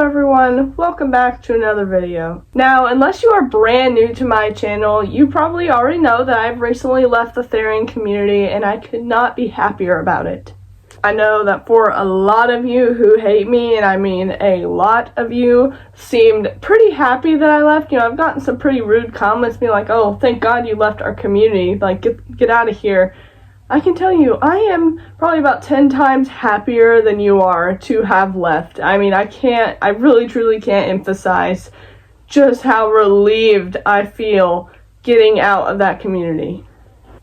everyone, welcome back to another video. Now, unless you are brand new to my channel, you probably already know that I've recently left the therian community and I could not be happier about it. I know that for a lot of you who hate me, and I mean a lot of you, seemed pretty happy that I left. You know, I've gotten some pretty rude comments being like, oh, thank God you left our community, like get out of here. I can tell you, I am probably about 10 times happier than you are to have left. I mean, I really truly can't emphasize just how relieved I feel getting out of that community.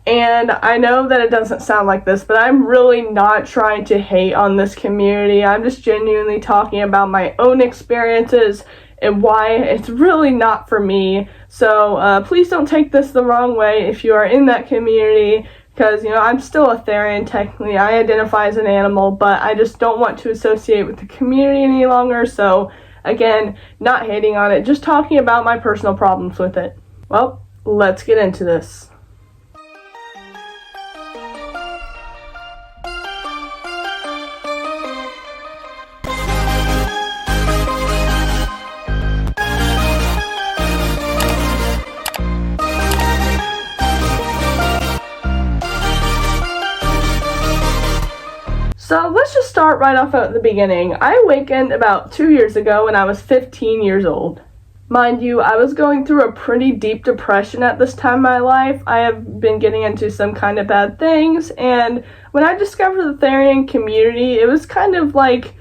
And I know that it doesn't sound like this, but I'm really not trying to hate on this community. I'm just genuinely talking about my own experiences and why it's really not for me. So please don't take this the wrong way if you are in that community. Because, you know, I'm still a therian, technically. I identify as an animal, but I just don't want to associate with the community any longer. So, again, not hating on it, just talking about my personal problems with it. Well, let's get into this. So let's just start right off at the beginning. I awakened about 2 years ago when I was 15 years old. Mind you, I was going through a pretty deep depression at this time in my life. I have been getting into some kind of bad things, and when I discovered the therian community, it was kind of like,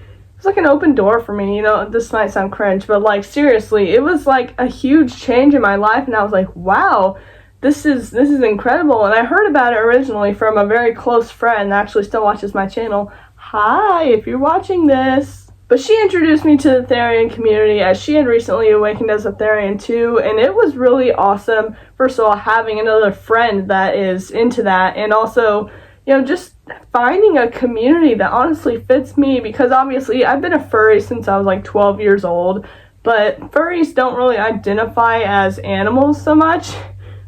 an open door for me. You know, this might sound cringe, but like seriously, it was like a huge change in my life, and I was like, wow, this is incredible. And I heard about it originally from a very close friend that actually still watches my channel. Hi, if you're watching this. But she introduced me to the therian community as she had recently awakened as a therian too, and it was really awesome. First of all, having another friend that is into that, and also, you know, just finding a community that honestly fits me, because obviously I've been a furry since I was like 12 years old, but furries don't really identify as animals so much.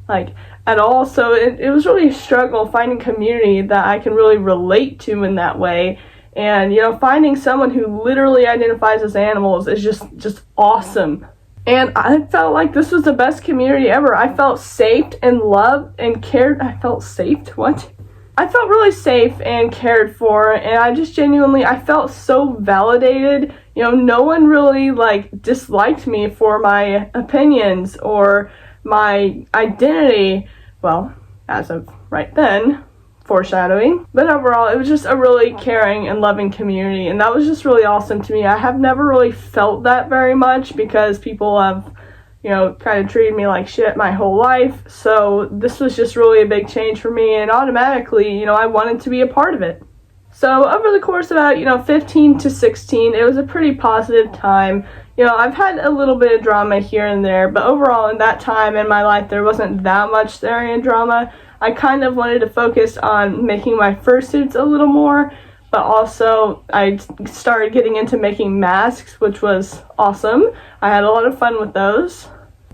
Like at all, so it was really a struggle finding community that I can really relate to in that way. And you know, finding someone who literally identifies as animals is just awesome. And I felt like this was the best community ever. I felt safe and loved and cared. I felt safe? What? I felt really safe and cared for, and I just genuinely, I felt so validated. You know, no one really like disliked me for my opinions or my identity, well, as of right then, foreshadowing. But overall, it was just a really caring and loving community, and that was just really awesome to me. I have never really felt that very much because people have, you know, kind of treated me like shit my whole life. So this was just really a big change for me, and automatically, you know, I wanted to be a part of it. So over the course of about, you know, 15 to 16, it was a pretty positive time. You know, I've had a little bit of drama here and there, but overall in that time in my life, there wasn't that much therian drama. I kind of wanted to focus on making my fursuits a little more, but also I started getting into making masks, which was awesome. I had a lot of fun with those.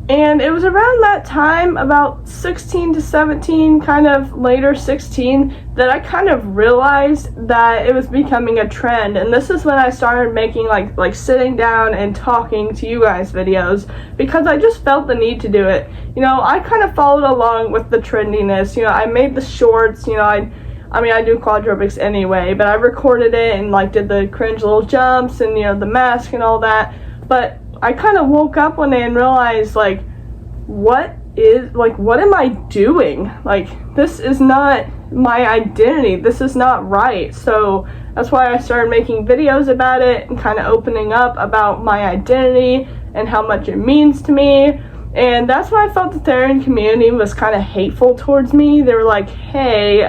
And it was around that time, about 16 to 17, kind of later 16, that I kind of realized that it was becoming a trend. And this is when I started making like sitting down and talking to you guys videos, because I just felt the need to do it. You know, I kind of followed along with the trendiness. You know, I made the shorts, you know, I mean, I do quadrupics anyway, but I recorded it and like did the cringe little jumps and, you know, the mask and all that. But I kind of woke up one day and realized, like, what am I doing? Like, this is not my identity. This is not right. So that's why I started making videos about it and kind of opening up about my identity and how much it means to me. And that's why I felt the therian community was kind of hateful towards me. They were like, hey,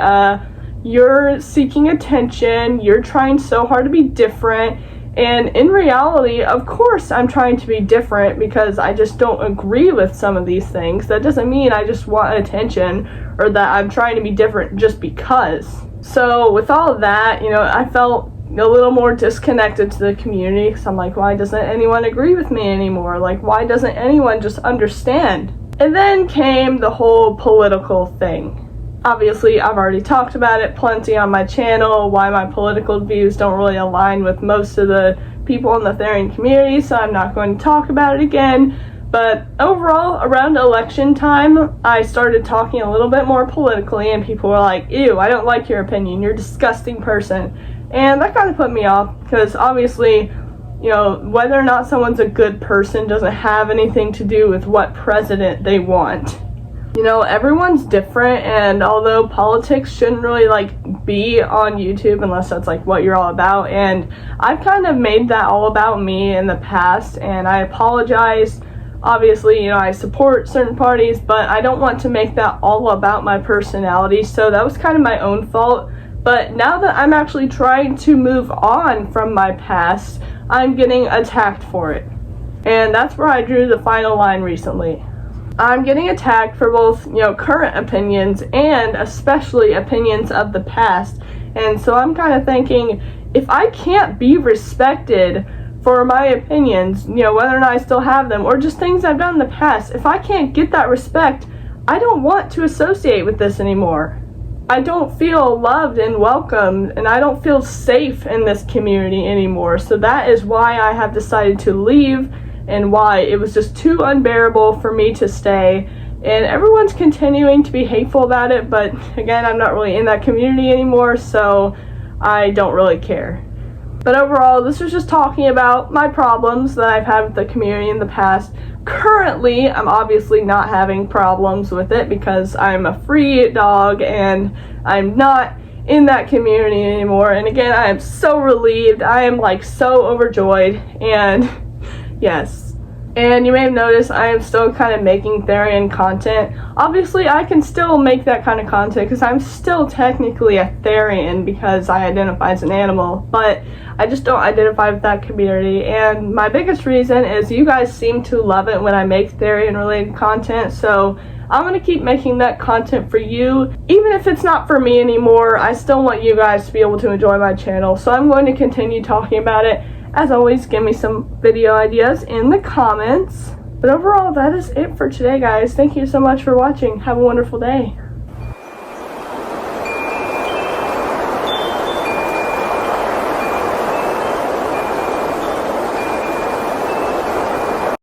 you're seeking attention. You're trying so hard to be different. And in reality, of course, I'm trying to be different because I just don't agree with some of these things. That doesn't mean I just want attention or that I'm trying to be different just because. So with all of that, you know, I felt a little more disconnected to the community because I'm like, why doesn't anyone agree with me anymore? Like, why doesn't anyone just understand? And then came the whole political thing. Obviously, I've already talked about it plenty on my channel, why my political views don't really align with most of the people in the therian community, so I'm not going to talk about it again. But overall, around election time, I started talking a little bit more politically, and people were like, ew, I don't like your opinion, you're a disgusting person. And that kind of put me off, because obviously, you know, whether or not someone's a good person doesn't have anything to do with what president they want. You know, everyone's different, and although politics shouldn't really, be on YouTube unless that's, what you're all about, and I've kind of made that all about me in the past, and I apologize. Obviously, you know, I support certain parties, but I don't want to make that all about my personality, so that was kind of my own fault. But now that I'm actually trying to move on from my past, I'm getting attacked for it. And that's where I drew the final line recently. I'm getting attacked for both, you know, current opinions and especially opinions of the past. And so I'm kind of thinking, if I can't be respected for my opinions, you know, whether or not I still have them, or just things I've done in the past, if I can't get that respect, I don't want to associate with this anymore. I don't feel loved and welcomed, and I don't feel safe in this community anymore. So that is why I have decided to leave, and why it was just too unbearable for me to stay. And everyone's continuing to be hateful about it, but again, I'm not really in that community anymore, so I don't really care. But overall, this was just talking about my problems that I've had with the community in the past. Currently, I'm obviously not having problems with it because I'm a free dog and I'm not in that community anymore. And again, I am so relieved. I am so overjoyed. And yes. And you may have noticed I am still kind of making therian content. Obviously, I can still make that kind of content because I'm still technically a therian because I identify as an animal, but I just don't identify with that community. And my biggest reason is you guys seem to love it when I make therian related content, so I'm going to keep making that content for you. Even if it's not for me anymore, I still want you guys to be able to enjoy my channel, so I'm going to continue talking about it. As always, give me some video ideas in the comments. But overall, that is it for today, guys. Thank you so much for watching. Have a wonderful day.